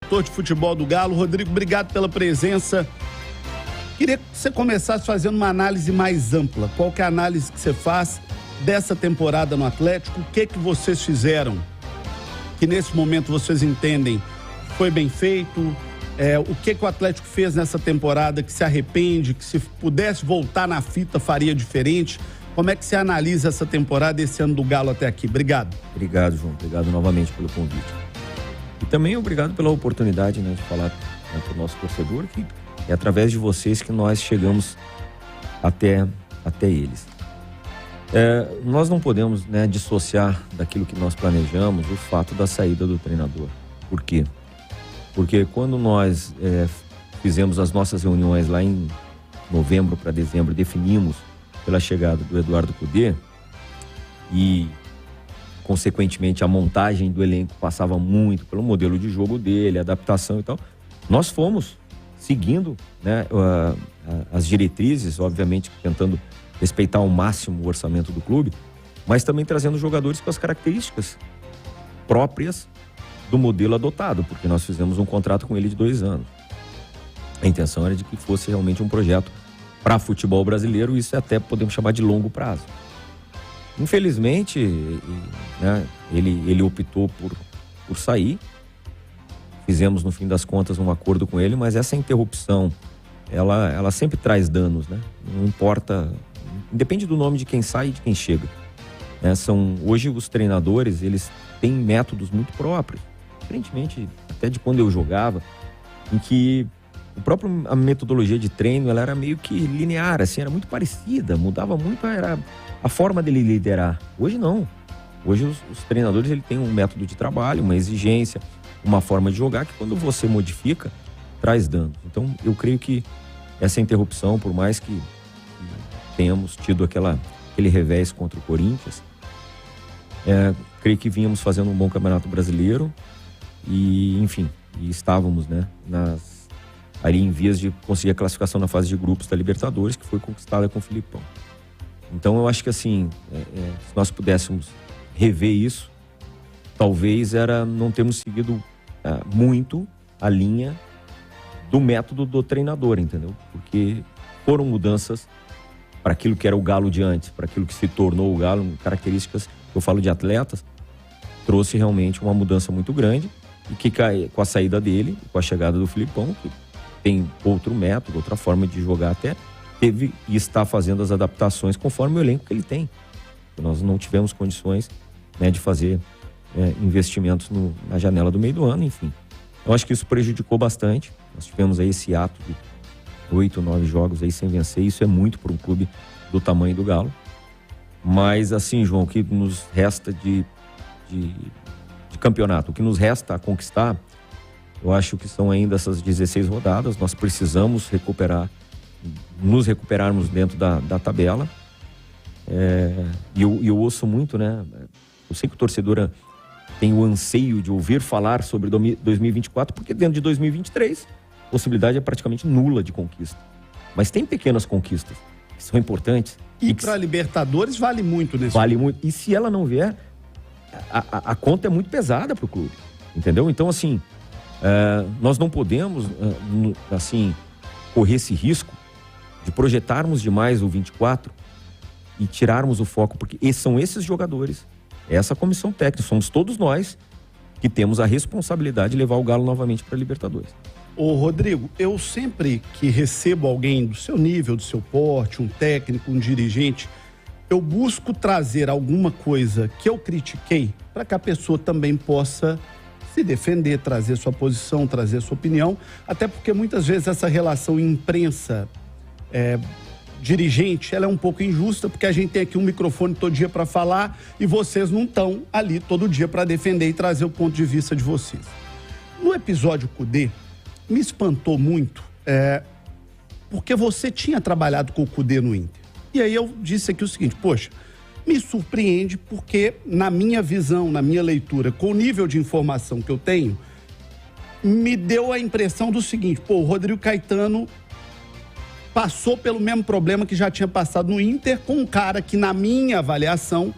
diretor de futebol do Galo. Rodrigo, obrigado pela presença. Queria que você começasse fazendo uma análise mais ampla. Qual que é a análise que você faz dessa temporada no Atlético? O que vocês fizeram que nesse momento vocês entendem foi bem feito? O que o Atlético fez nessa temporada que se arrepende, que se pudesse voltar na fita faria diferente? Como é que você analisa essa temporada, esse ano do Galo até aqui? Obrigado. Obrigado, João. Obrigado novamente pelo convite. E também obrigado pela oportunidade, né, de falar com o nosso torcedor, que é através de vocês que nós chegamos até eles. Nós não podemos, né, dissociar daquilo que nós planejamos o fato da saída do treinador. Por quê? Porque quando nós fizemos as nossas reuniões lá em novembro para dezembro, definimos pela chegada do Eduardo Cudê e, consequentemente, a montagem do elenco passava muito pelo modelo de jogo dele, adaptação e tal. Nós fomos seguindo, né, as diretrizes, obviamente tentando respeitar ao máximo o orçamento do clube, mas também trazendo jogadores com as características próprias do modelo adotado, porque nós fizemos um contrato com ele de 2 anos. A intenção era de que fosse realmente um projeto para futebol brasileiro, isso até podemos chamar de longo prazo. Infelizmente, né, ele optou por sair. Fizemos, no fim das contas, um acordo com ele, mas essa interrupção, ela sempre traz danos, né? Não importa, independe do nome de quem sai e de quem chega. Né? Hoje os treinadores, eles têm métodos muito próprios, diferentemente até de quando eu jogava, em que a metodologia de treino, ela era meio que linear, assim, era muito parecida, mudava muito a forma dele liderar. Hoje não. Hoje os treinadores, ele tem um método de trabalho, uma exigência, uma forma de jogar que quando você modifica, traz danos. Então eu creio que essa interrupção, por mais que tenhamos tido aquele revés contra o Corinthians, creio que vínhamos fazendo um bom campeonato brasileiro e, enfim, estávamos, né, ali em vias de conseguir a classificação na fase de grupos da Libertadores, que foi conquistada com o Filipão. Então eu acho que, assim, se nós pudéssemos rever isso, talvez não termos seguido muito a linha do método do treinador, entendeu? Porque foram mudanças para aquilo que era o Galo de antes, para aquilo que se tornou o Galo, características que eu falo de atletas, trouxe realmente uma mudança muito grande e que com a saída dele, com a chegada do Filipão, que tem outro método, outra forma de jogar, até teve e está fazendo as adaptações conforme o elenco que ele tem. Nós não tivemos condições, né, de fazer investimentos na janela do meio do ano, enfim. Eu acho que isso prejudicou bastante. Nós tivemos aí esse ato de 8, 9 jogos aí sem vencer. Isso é muito para um clube do tamanho do Galo. Mas assim, João, o que nos resta de campeonato, o que nos resta a conquistar, eu acho que são ainda essas 16 rodadas. Nós precisamos nos recuperarmos dentro da tabela. E eu ouço muito, né? Eu sei que o torcedor tem o anseio de ouvir falar sobre 2024, porque dentro de 2023 a possibilidade é praticamente nula de conquista. Mas tem pequenas conquistas que são importantes. E para a Libertadores vale muito nesse Vale muito. E se ela não vier, a conta é muito pesada para o clube. Entendeu? Então, assim, nós não podemos, assim, correr esse risco de projetarmos demais o 24 e tirarmos o foco, porque são esses jogadores, essa comissão técnica, somos todos nós que temos a responsabilidade de levar o Galo novamente para a Libertadores. Ô Rodrigo, eu sempre que recebo alguém do seu nível, do seu porte, um técnico, um dirigente, eu busco trazer alguma coisa que eu critiquei para que a pessoa também possa se defender, trazer sua posição, trazer sua opinião, até porque muitas vezes essa relação imprensa dirigente, ela é um pouco injusta, porque a gente tem aqui um microfone todo dia para falar e vocês não estão ali todo dia para defender e trazer o ponto de vista de vocês. No episódio Cudê, me espantou muito, porque você tinha trabalhado com o Cudê no Inter. E aí eu disse aqui o seguinte, poxa, me surpreende porque na minha visão, na minha leitura, com o nível de informação que eu tenho, me deu a impressão do seguinte, o Rodrigo Caetano passou pelo mesmo problema que já tinha passado no Inter, com um cara que, na minha avaliação,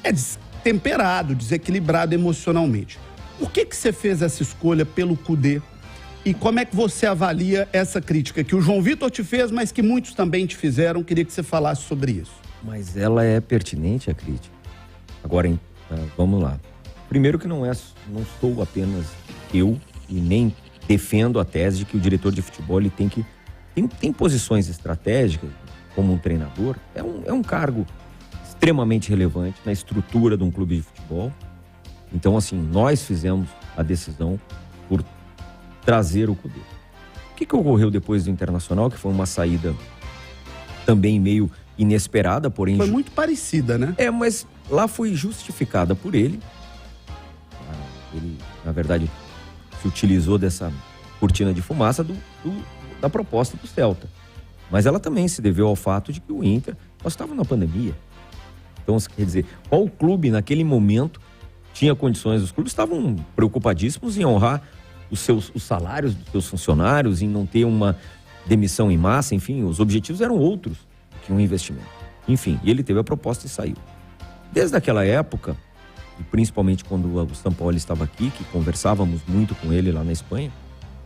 é destemperado, desequilibrado emocionalmente. Por que você fez essa escolha pelo Kudê? E como é que você avalia essa crítica que o João Vitor te fez, mas que muitos também te fizeram? Queria que você falasse sobre isso. Mas ela é pertinente, a crítica. Agora, vamos lá. Primeiro que não sou apenas eu e nem defendo a tese de que o diretor de futebol ele tem posições estratégicas como um treinador. É um cargo extremamente relevante na estrutura de um clube de futebol. Então, assim, nós fizemos a decisão por trazer o Kudê. O que ocorreu depois do Internacional, que foi uma saída também meio inesperada, porém... Foi muito parecida, né? Mas lá foi justificada por ele. Ele, na verdade, se utilizou dessa cortina de fumaça da proposta do Celta. Mas ela também se deveu ao fato de que o Inter, nós estávamos na pandemia. Então, quer dizer, qual clube naquele momento tinha condições? Os clubes estavam preocupadíssimos em honrar os salários dos seus funcionários, em não ter uma demissão em massa, enfim, os objetivos eram outros que um investimento. Enfim, e ele teve a proposta e saiu. Desde aquela época, e principalmente quando o Sampaoli estava aqui, que conversávamos muito com ele lá na Espanha,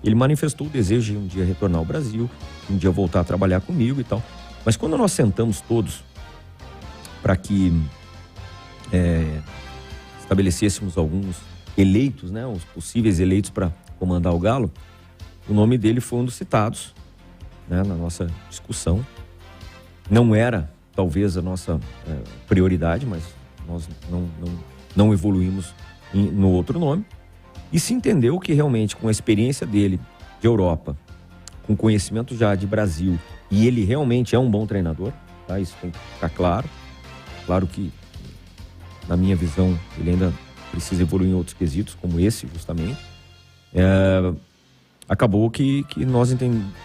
ele manifestou o desejo de um dia retornar ao Brasil, um dia voltar a trabalhar comigo e tal. Mas quando nós sentamos todos para que estabelecêssemos alguns eleitos, né, os possíveis eleitos para comandar o Galo, o nome dele foi um dos citados, né, na nossa discussão. Não era, talvez, a nossa prioridade, mas nós não evoluímos no outro nome. E se entendeu que realmente, com a experiência dele de Europa, com conhecimento já de Brasil, e ele realmente é um bom treinador, tá? Isso tem que ficar claro. Claro que, na minha visão, ele ainda precisa evoluir em outros quesitos, como esse, justamente. Acabou que nós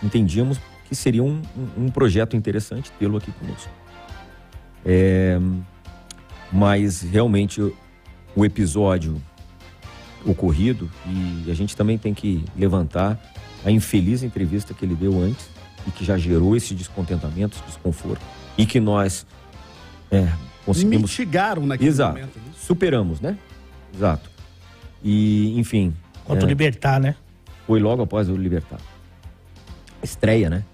entendíamos que seria um projeto interessante tê-lo aqui conosco. Mas, realmente, o episódio ocorrido, e a gente também tem que levantar a infeliz entrevista que ele deu antes e que já gerou esse descontentamento, esse desconforto, e que nós conseguimos... Mitigaram naquele Exato. momento. Né? Superamos, né? Exato. E, enfim... Contra o Libertad, né? Foi logo após o Libertad. Estreia, né?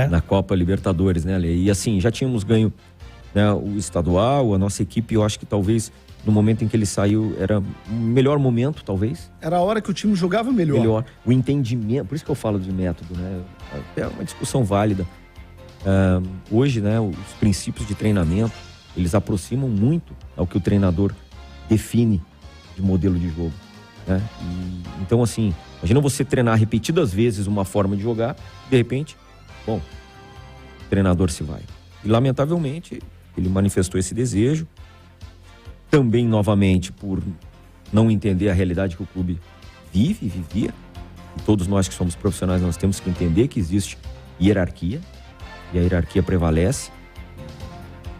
Na Copa Libertadores, né, Ale? E assim, já tínhamos ganho, né, o estadual, a nossa equipe, eu acho que talvez no momento em que ele saiu era o melhor momento, talvez. Era a hora que o time jogava melhor. O entendimento, por isso que eu falo de método, né? É uma discussão válida. Hoje, né, os princípios de treinamento, eles aproximam muito ao que o treinador define de modelo de jogo, né? Então, assim, imagina você treinar repetidas vezes uma forma de jogar, de repente, bom, o treinador se vai. E, lamentavelmente, ele manifestou esse desejo, também, novamente, por não entender a realidade que o clube vivia. E todos nós que somos profissionais, nós temos que entender que existe hierarquia, e a hierarquia prevalece.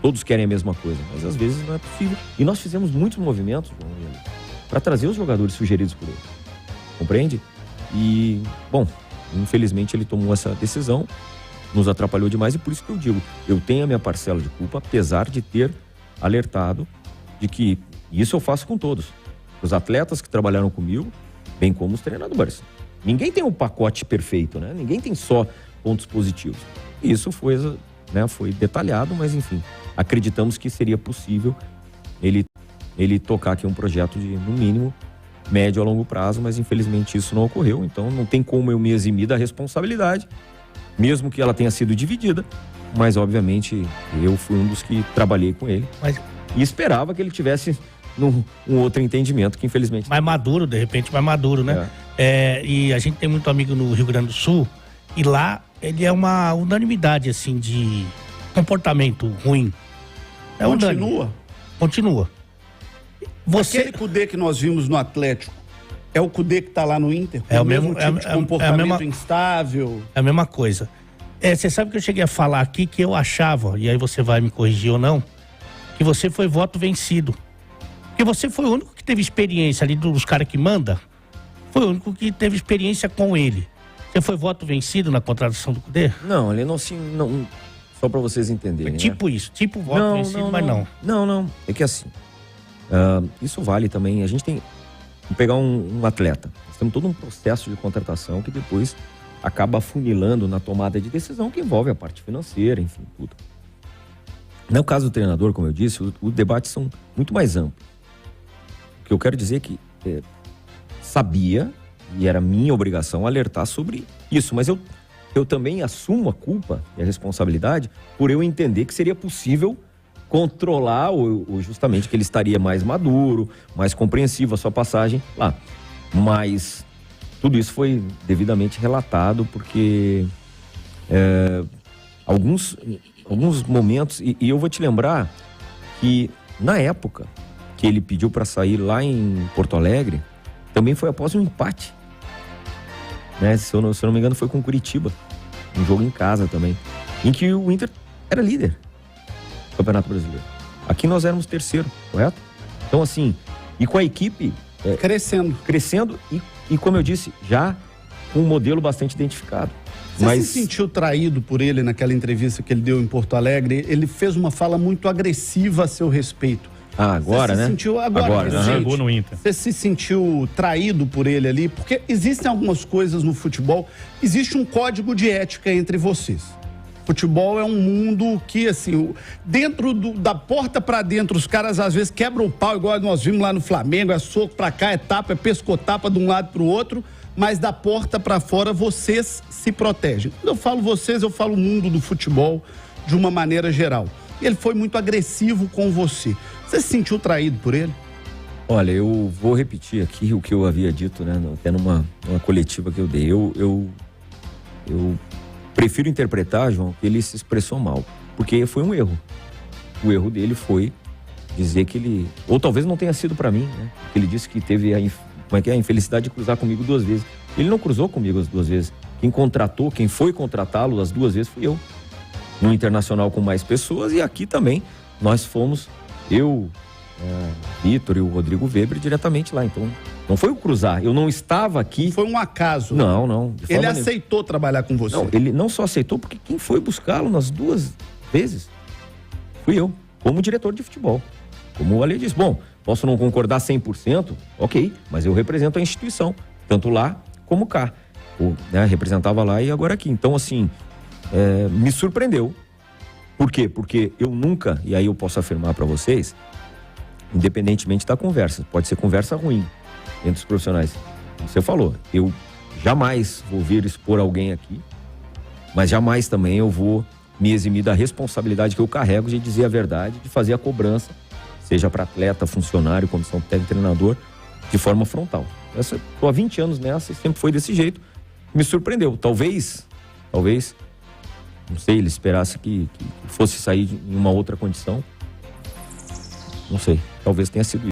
Todos querem a mesma coisa, mas às vezes não é possível. E nós fizemos muitos movimentos para trazer os jogadores sugeridos por ele. Compreende? E, bom, infelizmente ele tomou essa decisão, nos atrapalhou demais, e por isso que eu digo, eu tenho a minha parcela de culpa, apesar de ter alertado de que, isso eu faço com todos, os atletas que trabalharam comigo, bem como os treinadores. Ninguém tem um pacote perfeito, né? Ninguém tem só pontos positivos. Isso foi detalhado, mas enfim, acreditamos que seria possível ele tocar aqui um projeto de, no mínimo, médio a longo prazo, mas infelizmente isso não ocorreu, então não tem como eu me eximir da responsabilidade, mesmo que ela tenha sido dividida, mas obviamente eu fui um dos que trabalhei com ele e esperava que ele tivesse um outro entendimento, que infelizmente... Mais maduro, de repente mais maduro, né? E a gente tem muito amigo no Rio Grande do Sul, e lá ele é uma unanimidade, assim, de comportamento ruim. Continua. Aquele Kudê que nós vimos no Atlético é o Kudê que tá lá no Inter? É o mesmo tipo de comportamento instável? É a mesma coisa. Você sabe que eu cheguei a falar aqui que eu achava, e aí você vai me corrigir ou não, que você foi voto vencido. Porque você foi o único que teve experiência ali dos caras que manda, foi o único que teve experiência com ele. Você foi voto vencido na contratação do Kudê? Não, ele não se... Não, só pra vocês entenderem, tipo, né? Isso, tipo voto vencido, mas não. Não, é que assim, isso vale também, a gente tem... pegar um atleta. Nós temos todo um processo de contratação que depois acaba afunilando na tomada de decisão que envolve a parte financeira, enfim, tudo. No caso do treinador, como eu disse, os debates são muito mais amplos. O que eu quero dizer é que sabia, e era minha obrigação, alertar sobre isso, mas eu também assumo a culpa e a responsabilidade por eu entender que seria possível controlar, ou justamente que ele estaria mais maduro, mais compreensivo a sua passagem lá. Mas tudo isso foi devidamente relatado, porque alguns momentos, e eu vou te lembrar que na época que ele pediu para sair lá em Porto Alegre, também foi após um empate, né? Se eu não me engano, foi com o Curitiba, um jogo em casa também, em que o Inter era líder do Campeonato Brasileiro. Aqui nós éramos terceiro, correto? Então, assim, e com a equipe crescendo e como eu disse, já com um modelo bastante identificado. Você se sentiu traído por ele naquela entrevista que ele deu em Porto Alegre? Ele fez uma fala muito agressiva a seu respeito. Ah, agora, né? Agora, chegou no Inter. Você se sentiu traído por ele ali? Porque existem algumas coisas no futebol, existe um código de ética entre vocês. Futebol é um mundo que, assim, dentro da porta pra dentro, os caras às vezes quebram o pau, igual nós vimos lá no Flamengo, é soco pra cá, é tapa, é pescotapa de um lado pro outro, mas da porta pra fora vocês se protegem. Quando eu falo vocês, eu falo o mundo do futebol de uma maneira geral. Ele foi muito agressivo com você. Você se sentiu traído por ele? Olha, eu vou repetir aqui o que eu havia dito, né? Até numa coletiva que eu dei. Eu prefiro interpretar, João, que ele se expressou mal, porque foi um erro. O erro dele foi dizer que ele... Ou talvez não tenha sido pra mim, né? Ele disse que teve a infelicidade de cruzar comigo 2 vezes. Ele não cruzou comigo as 2 vezes. Quem foi contratá-lo as 2 vezes fui eu. No Internacional com mais pessoas e aqui também nós fomos, eu, Vitor e o Rodrigo Weber diretamente lá. Então, não foi o cruzar, eu não estava aqui. Foi um acaso. Não. Ele aceitou trabalhar com você? Não, ele não só aceitou, porque quem foi buscá-lo nas 2 vezes fui eu, como diretor de futebol. Como o Ale disse, bom, posso não concordar 100%, ok, mas eu represento a instituição, tanto lá como cá. Representava lá e agora aqui. Então, assim, me surpreendeu. Por quê? Porque eu nunca, e aí eu posso afirmar para vocês, independentemente da conversa, pode ser conversa ruim entre os profissionais. Você falou, eu jamais vou vir expor alguém aqui, mas jamais também eu vou me eximir da responsabilidade que eu carrego de dizer a verdade, de fazer a cobrança, seja para atleta, funcionário, comissão técnica, treinador, de forma frontal. Estou há 20 anos nessa e sempre foi desse jeito. Me surpreendeu. Talvez, não sei, ele esperasse que fosse sair em uma outra condição. Não sei, talvez tenha sido isso.